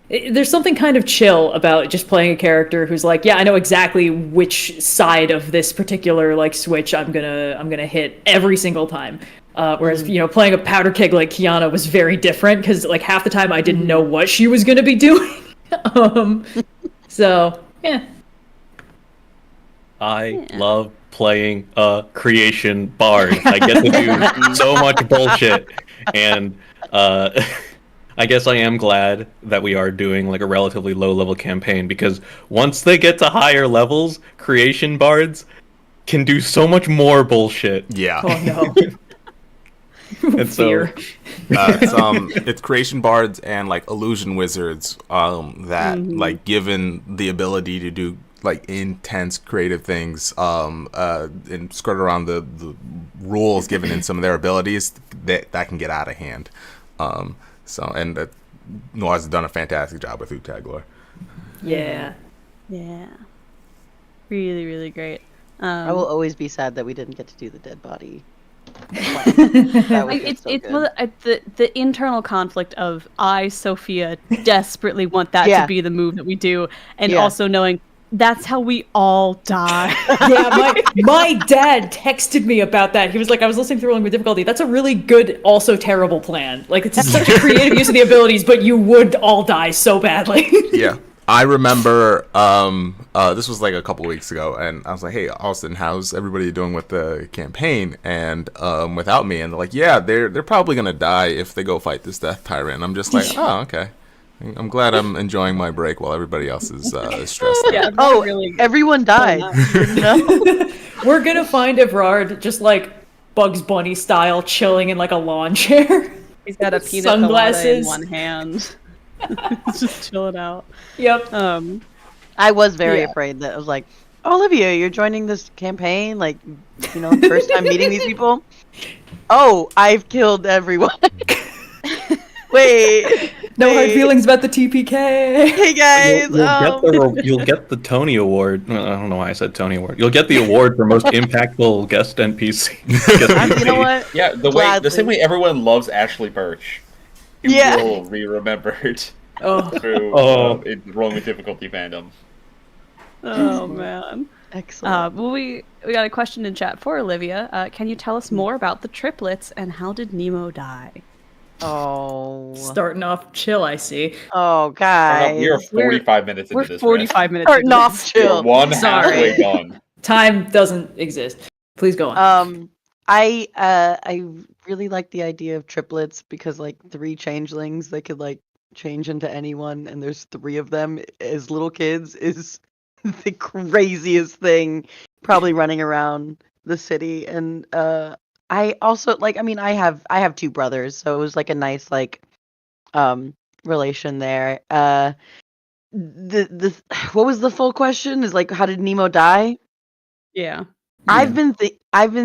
there's something kind of chill about just playing a character who's like, yeah, I know exactly which side of this particular like switch I'm gonna hit every single time. Whereas playing a powder keg like Kiana was very different because like half the time I didn't know what she was gonna be doing. So yeah. I love playing a creation bard. I get to do so much bullshit, and I guess I am glad that we are doing like a relatively low level campaign, because once they get to higher levels, creation bards can do so much more bullshit. Yeah. Oh no. And so it's creation bards and like illusion wizards that like given the ability to do like intense creative things and skirt around the rules given in some of their abilities that can get out of hand. Noir's done a fantastic job with Oobtaglor. Yeah. Really, really great. I will always be sad that we didn't get to do the dead body. It's the internal conflict of Sophia, desperately want that to be the move that we do, and also knowing that's how we all die. Yeah, my dad texted me about that. He was like, I was listening through Rolling with Difficulty. That's a really good, also terrible plan. Like, it's such a creative use of the abilities, but you would all die so badly. Yeah. I remember this was like a couple weeks ago, and I was like, hey, Austin, how's everybody doing with the campaign and without me? And they're like, yeah, they're probably going to die if they go fight this death tyrant. I'm just like, oh, okay. I'm glad I'm enjoying my break while everybody else is stressed out. Yeah, really everyone died. We're going to find Evrard just like Bugs Bunny style chilling in like a lawn chair. He's got a peanut colada in one hand. Just chilling out. Yep. I was very afraid that I was like, Olivia, you're joining this campaign, like, first time meeting these people. Oh, I've killed everyone. Wait. No hard feelings about the TPK. Hey guys. You'll get the Tony Award. I don't know why I said Tony Award. You'll get the award for most impactful guest NPC. You know what? Yeah, the same way everyone loves Ashley Birch. You will be remembered through Rolling with Difficulty fandom. Oh man. Excellent. Well, we got a question in chat for Olivia. Can you tell us more about the triplets and how did Nemo die? Oh. Starting off chill, I see. Oh, guys. We're 45 minutes into this. 45 minutes. Starting off chill. We're halfway gone. Time doesn't exist. Please go on. I really like the idea of triplets because like 3 changelings they could like change into anyone, and there's 3 of them as little kids is the craziest thing probably running around the city. And I also like, I mean, I have 2 brothers, so it was like a nice like relation there. The what was the full question? Is like, how did Nemo die? Yeah. I've been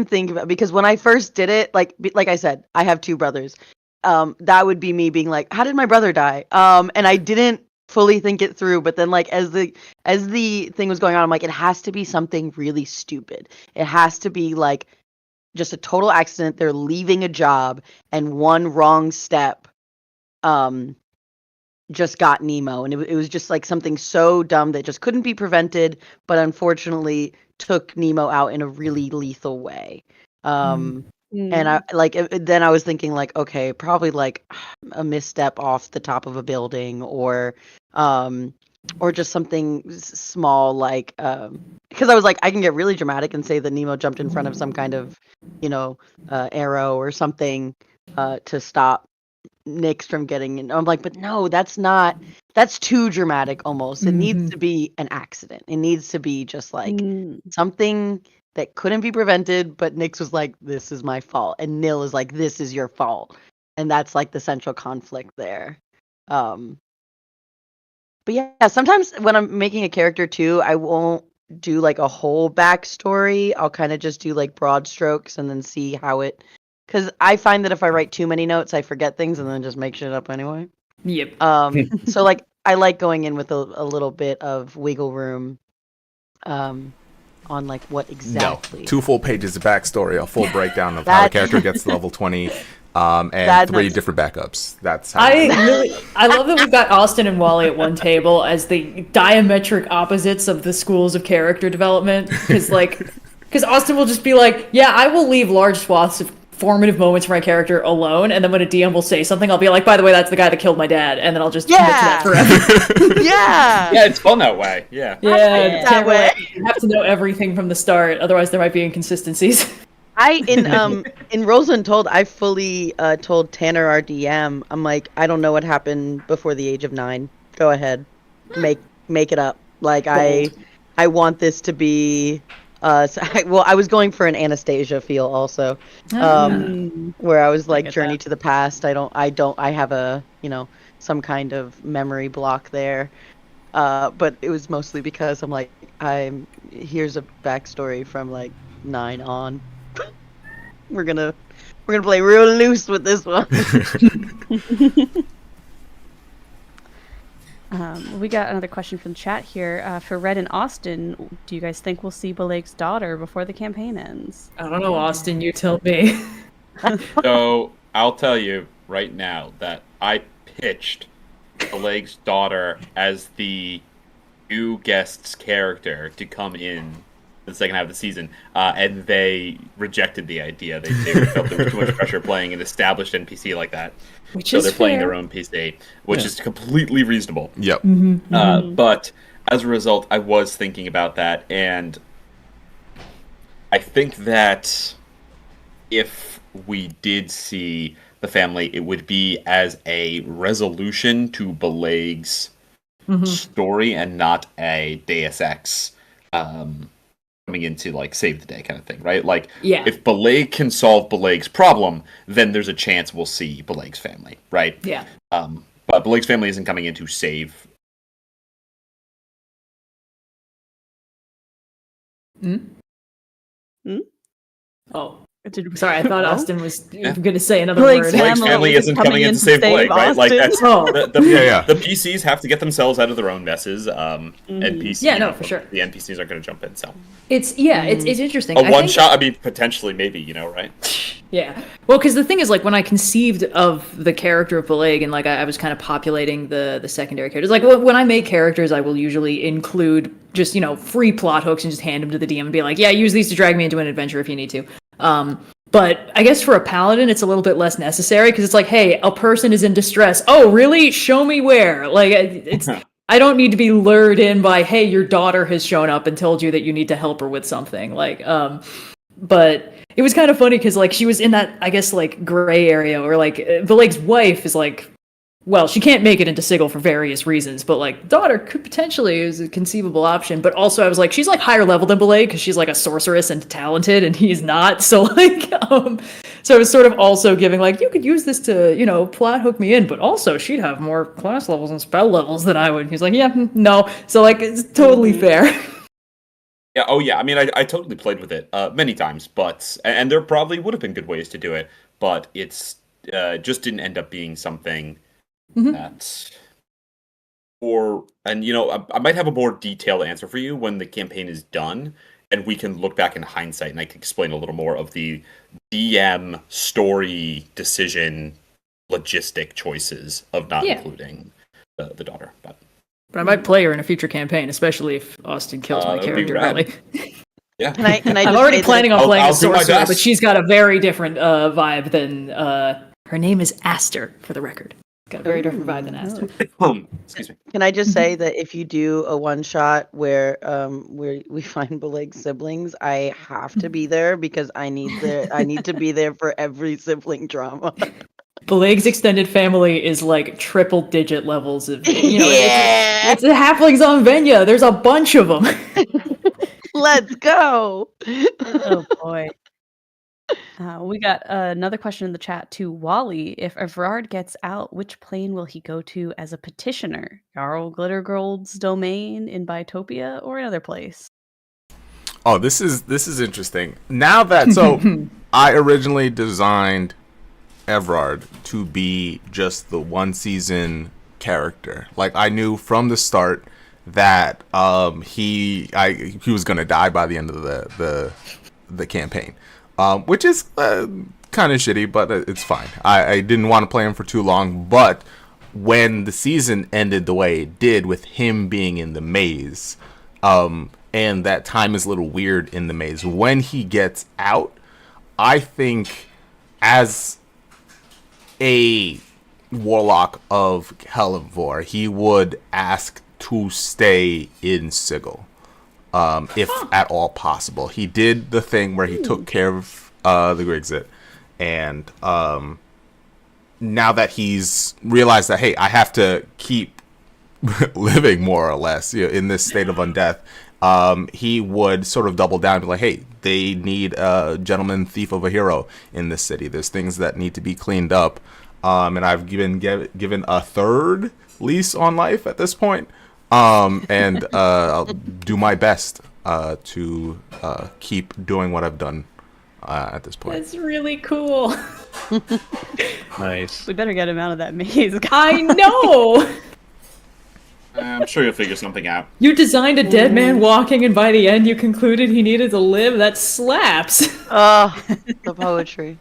thinking about, because when I first did it, like I said, I have 2 brothers. That would be me being like, how did my brother die? And I didn't fully think it through, but then like as the thing was going on, I'm like, it has to be something really stupid. It has to be like just a total accident. They're leaving a job and one wrong step just got Nemo, and it was just like something so dumb that just couldn't be prevented, but unfortunately took Nemo out in a really lethal way. And I like then I was thinking like, okay, probably like a misstep off the top of a building, or just something small like because I was like, I can get really dramatic and say that Nemo jumped in front of some kind of arrow or something to stop Nyx from getting in. I'm like, but no, that's too dramatic almost. It needs to be an accident. It needs to be just like something that couldn't be prevented, but Nyx was like, this is my fault, and Nil is like, this is your fault, and that's like the central conflict there. But yeah, sometimes when I'm making a character too, I won't do like a whole backstory. I'll kind of just do like broad strokes and then see how it because I find that if I write too many notes, I forget things and then just make shit up anyway. Yep. So like I like going in with a little bit of wiggle room, on like what exactly. No, 2 full pages of backstory, a full breakdown of how the character gets to level 20, and 3 different backups. That's how I love that we've got Austin and Wally at one table as the diametric opposites of the schools of character development. Because Austin will just be like, yeah, I will leave large swaths of formative moments for my character alone, and then when a DM will say something, I'll be like, by the way, that's the guy that killed my dad, and then I'll just commit to that forever. Yeah, it's fun that way. Yeah, that way. You have to know everything from the start, otherwise there might be inconsistencies. In Roles Untold, I fully told Tanner, our DM, I'm like, I don't know what happened before the age of 9. Go ahead, make it up. Like I want this to be. I was going for an Anastasia feel also, where I was like journey to the past. I have a some kind of memory block there, but it was mostly because I'm like here's a backstory from like 9 on. We're gonna play real loose with this one. We got another question from the chat here. For Red and Austin, do you guys think we'll see Bileyg's daughter before the campaign ends? I don't know, Austin, you tell me. So I'll tell you right now that I pitched Bileyg's daughter as the new guest's character to come in the second half of the season, and they rejected the idea. They felt there was too much pressure playing an established NPC like that. So they're playing their own PC, which is completely reasonable. Yep. But as a result, I was thinking about that, and I think that if we did see the family, it would be as a resolution to Bileyg's story and not a Deus Ex coming into like save the day kind of thing, right? Like, if Bileyg can solve Bileyg's problem, then there's a chance we'll see Bileyg's family, right? Yeah. But Bileyg's family isn't coming in to save. Oh. Sorry, I thought Austin was going to say another word. Bileyg's family isn't coming in to save Bileyg, right? Like that's the PCs have to get themselves out of their own messes. NPCs, for sure. The NPCs aren't going to jump in. So it's interesting. A one shot. I mean, potentially, maybe, right? Yeah. Well, because the thing is, like, when I conceived of the character of Bileyg and like I was kind of populating the secondary characters, like when I make characters, I will usually include just free plot hooks and just hand them to the DM and be like, yeah, use these to drag me into an adventure if you need to. But I guess for a paladin, it's a little bit less necessary because it's like, hey, a person is in distress. Oh, really? Show me where. Like, I don't need to be lured in by, hey, your daughter has shown up and told you that you need to help her with something. Like, but it was kind of funny because like she was in that, I guess, like gray area where like Bileyg's wife is like, well, she can't make it into Sigil for various reasons, but like daughter could potentially is a conceivable option. But also I was like, she's like higher level than Bileyg because she's like a sorceress and talented and he's not. So like, so I was sort of also giving like, you could use this to, plot hook me in, but also she'd have more class levels and spell levels than I would. He's like, yeah, no. So like, it's totally fair. Yeah. Oh yeah. I mean, I totally played with it many times, and there probably would have been good ways to do it, but it's just didn't end up being something that, I might have a more detailed answer for you when the campaign is done, and we can look back in hindsight, and I can explain a little more of the DM story decision, logistic choices of not including the daughter. But I might play her in a future campaign, especially if Austin kills my character early. Yeah, I'm already planning on playing a sorcerer, but she's got a very different vibe than her name is Aster, for the record. Got a very different vibe than Aster. Excuse me. Can I just say that if you do a one shot where we find Bileyg's siblings, I have to be there because I need to be there for every sibling drama. Bileyg's extended family is like triple digit levels of it's a halflings on Venya. There's a bunch of them. Let's go. Oh boy. We got another question in the chat to Wally. If Evrard gets out, which plane will he go to as a petitioner? Jarl Glittergold's domain in Biotopia or another place? Oh, this is interesting. Now that I originally designed Evrard to be just the one season character. Like, I knew from the start that he was gonna die by the end of the campaign, which is kind of shitty, but it's fine. I didn't want to play him for too long, but when the season ended the way it did with him being in the maze, and that time is a little weird in the maze, when he gets out, I think as a warlock of Helivor, he would ask to stay in Sigil, if at all possible. He did the thing where he took care of the Grigzit, and now that he's realized that, hey, I have to keep living more or less, in this state of undeath, he would sort of double down and be like, hey, they need a gentleman thief of a hero in this city. There's things that need to be cleaned up, and I've given a third lease on life at this point, and I'll do my best to keep doing what I've done at this point. That's really cool. Nice. We better get him out of that maze. I know! I'm sure you'll figure something out. You designed a dead man walking, and by the end you concluded he needed to live? That slaps! The poetry.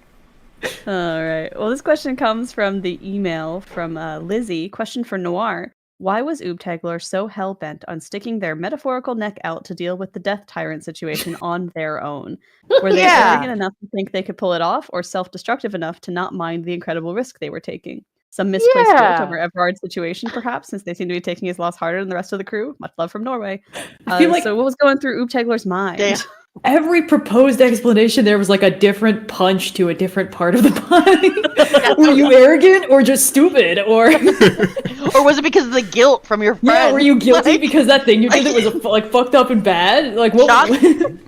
All right. Well, this question comes from the email from Lizzie. Question for Noir. Why was Oobtaglor so hell-bent on sticking their metaphorical neck out to deal with the death tyrant situation on their own? Were they arrogant enough to think they could pull it off, or self-destructive enough to not mind the incredible risk they were taking? Some misplaced guilt over Evrard's situation, perhaps, since they seem to be taking his loss harder than the rest of the crew. Much love from Norway. I feel like so what was going through Oobtaglor's mind? every proposed explanation there was like a different punch to a different part of the pie. Were you arrogant or just stupid? Or or was it because of the guilt from your friend? Yeah, were you guilty because that thing you did that was like fucked up and bad? Like what? Shots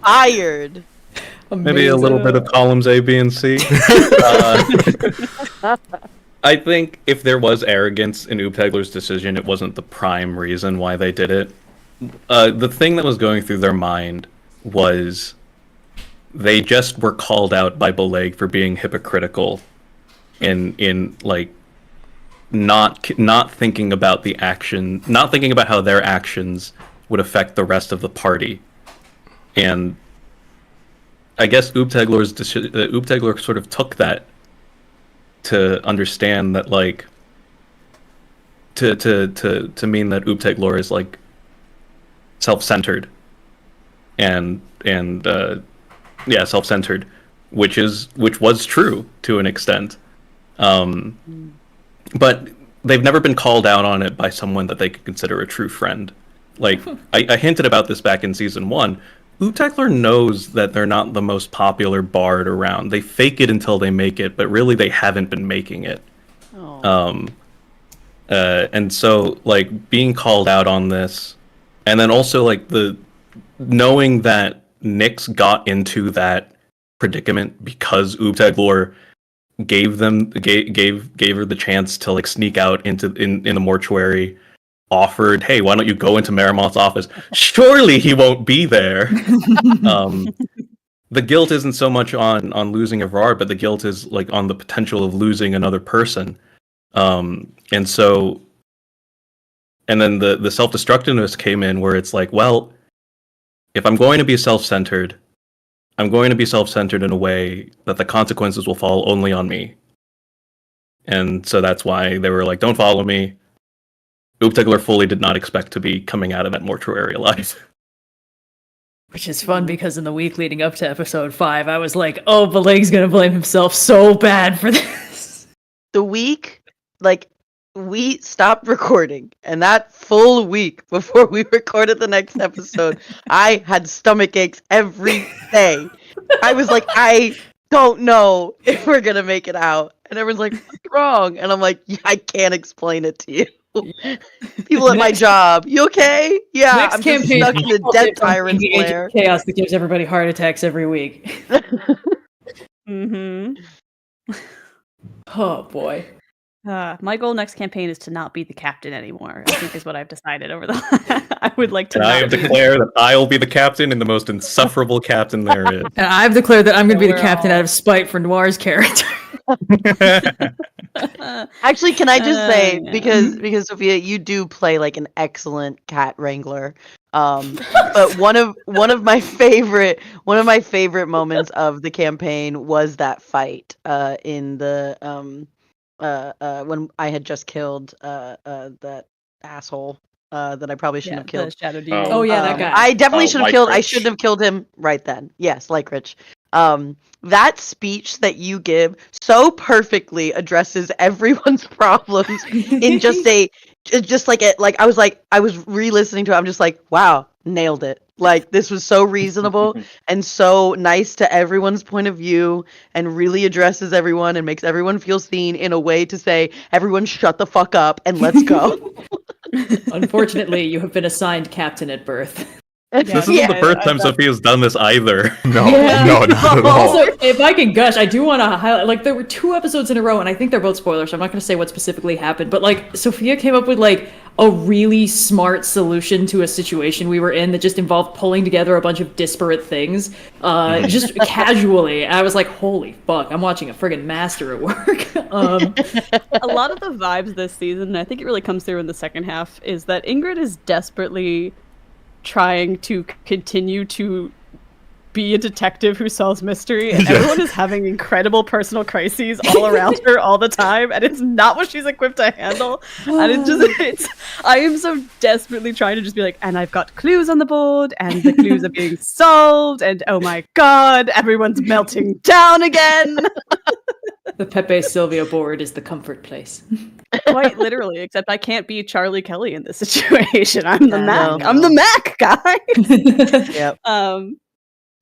fired. Maybe a little bit of columns A, B, and C. I think if there was arrogance in Oobtaglor's decision, it wasn't the prime reason why they did it. The thing that was going through their mind was they just were called out by Bileyg for being hypocritical in like not thinking about the action, not thinking about how their actions would affect the rest of the party. And I guess Oobtaglor sort of took that to understand that, like, to mean that Oobtaglor is like self-centered and self-centered, which was true to an extent, but they've never been called out on it by someone that they could consider a true friend. Like I hinted about this back in season 1. Oobtaglor knows that they're not the most popular bard around. They fake it until they make it, but really they haven't been making it. And so, like, being called out on this, and then also like the knowing that Nyx got into that predicament because Oobtaglor gave her the chance to like sneak out in the mortuary. Offered, hey, why don't you go into Maramoth's office? Surely he won't be there. The guilt isn't so much on losing Evrard, but the guilt is like on the potential of losing another person. And then the self-destructiveness came in, where it's like, well, if I'm going to be self-centered, I'm going to be self-centered in a way that the consequences will fall only on me. And so that's why they were like, don't follow me. Oobtaglor fully did not expect to be coming out of that mortuary alive. Which is fun, because in the week leading up to episode 5, I was like, oh, Bileyg's gonna blame himself so bad for this. The week, like, we stopped recording, and that full week before we recorded the next episode, I had stomach aches every day. I was like, I don't know if we're gonna make it out. And everyone's like, what's wrong? And I'm like, I can't explain it to you. People at my job, you okay? Yeah, Next I'm just stuck in the dead tyrant's lair. Chaos that gives everybody heart attacks every week. Mm-hmm. Oh boy. My goal next campaign is to not be the captain anymore. I think is what I've decided over the. I would like to. And I have declared that I will be the captain and the most insufferable captain there is. And I've declared that I'm going to be the captain all... out of spite for Noir's character. Actually, can I just say because Sophia, you do play like an excellent cat wrangler. But one of my favorite moments of the campaign was that fight in the when I had just killed that asshole that I probably shouldn't have killed. That guy. I definitely should have killed. Rich. I shouldn't have killed him right then. Yes, like Rich. That speech that you give so perfectly addresses everyone's problems in I was re-listening to it. I'm just like, wow, nailed it. Like, this was so reasonable and so nice to everyone's point of view and really addresses everyone and makes everyone feel seen in a way to say, everyone shut the fuck up and let's go. Unfortunately, you have been assigned captain at birth. This isn't the first time Sophia's done this either. No, not at all. Also, if I can gush, I do want to highlight, like, there were 2 episodes in a row, and I think they're both spoilers, so I'm not going to say what specifically happened, but, like, Sophia came up with, like, a really smart solution to a situation we were in that just involved pulling together a bunch of disparate things, just casually. I was like, holy fuck, I'm watching a friggin' master at work. A lot of the vibes this season, and I think it really comes through in the second half, is that Ingrid is desperately trying to continue to be a detective who solves mystery, and everyone is having incredible personal crises all around her all the time, and it's not what she's equipped to handle. And I am so desperately trying to just be like, and I've got clues on the board, and the clues are being solved, and oh my god, everyone's melting down again. The Pepe Sylvia board is the comfort place. Quite literally, except I can't be Charlie Kelly in this situation. I'm the Mac. No. I'm the Mac, guys. Yep.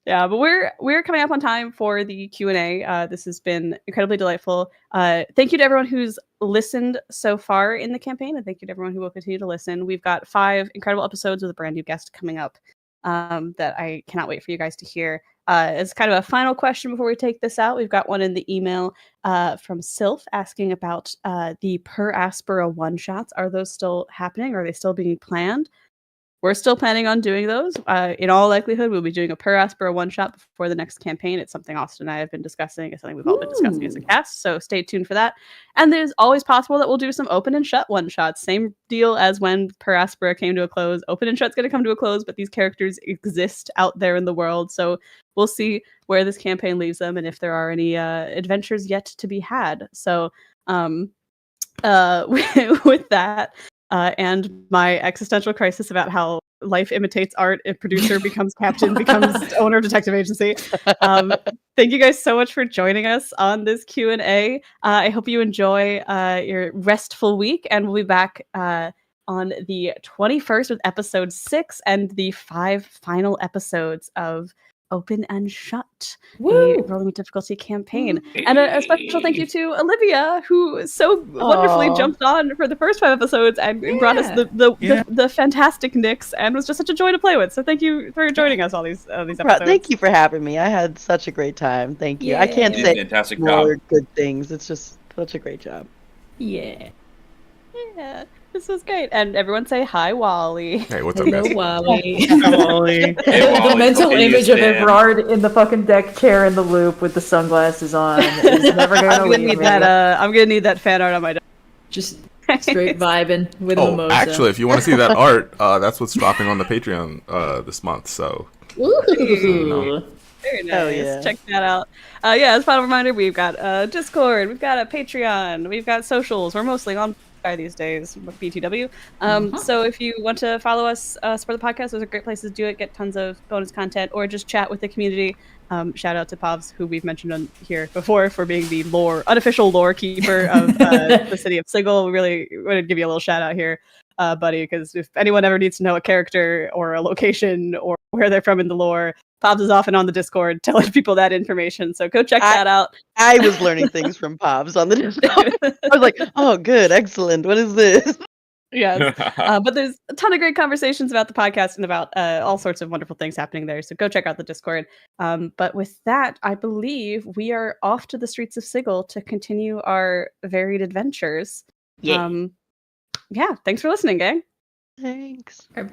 Yeah, but we're coming up on time for the Q&A. This has been incredibly delightful. Thank you to everyone who's listened so far in the campaign, and thank you to everyone who will continue to listen. We've got 5 incredible episodes with a brand new guest coming up that I cannot wait for you guys to hear. As kind of a final question before we take this out, we've got one in the email from Sylph asking about the per aspera one-shots. Are those still happening? Are they still being planned? We're still planning on doing those. In all likelihood, we'll be doing a per aspera one-shot before the next campaign. It's something Austin and I have been discussing. It's something we've all been discussing as a cast, so stay tuned for that. And there's always possible that we'll do some open and shut one-shots. Same deal as when per aspera came to a close. Open and shut's going to come to a close, but these characters exist out there in the world, so we'll see where this campaign leaves them and if there are any adventures yet to be had. So with that, and my existential crisis about how life imitates art, if producer becomes captain, becomes owner of detective agency. Thank you guys so much for joining us on this Q&A. I hope you enjoy your restful week, and we'll be back on the 21st with episode 6 and the 5 final episodes of Open and Shut, a Rolling with Difficulty campaign. And a special thank you to Olivia, who so wonderfully jumped on for the first 5 episodes and brought us the fantastic Nyx, and was just such a joy to play with. So thank you for joining us all these episodes. Thank you for having me. I had such a great time. Thank you. I can't say fantastic more good things. It's just such a great job. Yeah. This was great. And everyone say hi, Wally. Hey, what's up, guys? Wally. Hi, Wally. Hey, Wally. The mental image of Evrard in the fucking deck chair in the loop with the sunglasses on is never going to leave me. I'm gonna need that fan art on my deck. Just straight vibing with a mimosa. Actually, if you want to see that art, that's what's dropping on the Patreon this month. So, ooh. Very nice. Check that out. As a final reminder, we've got Discord, we've got a Patreon, we've got socials. We're mostly on these days with BTW. So if you want to follow us for the podcast, those are great places to do it. Get tons of bonus content, or just chat with the community. Shout out to Pavs, who we've mentioned on here before for being the unofficial lore keeper of the city of Sigil. We really want to give you a little shout out here, buddy, because if anyone ever needs to know a character or a location or where they're from in the lore, Pavs is often on the Discord telling people that information, so go check that out. I was learning things from Pavs on the Discord. I was like, oh, good, excellent. What is this? Yes. But there's a ton of great conversations about the podcast and about all sorts of wonderful things happening there. So go check out the Discord. But with that, I believe we are off to the streets of Sigil to continue our varied adventures. Yeah. Yeah. Thanks for listening, gang. Thanks. Bye.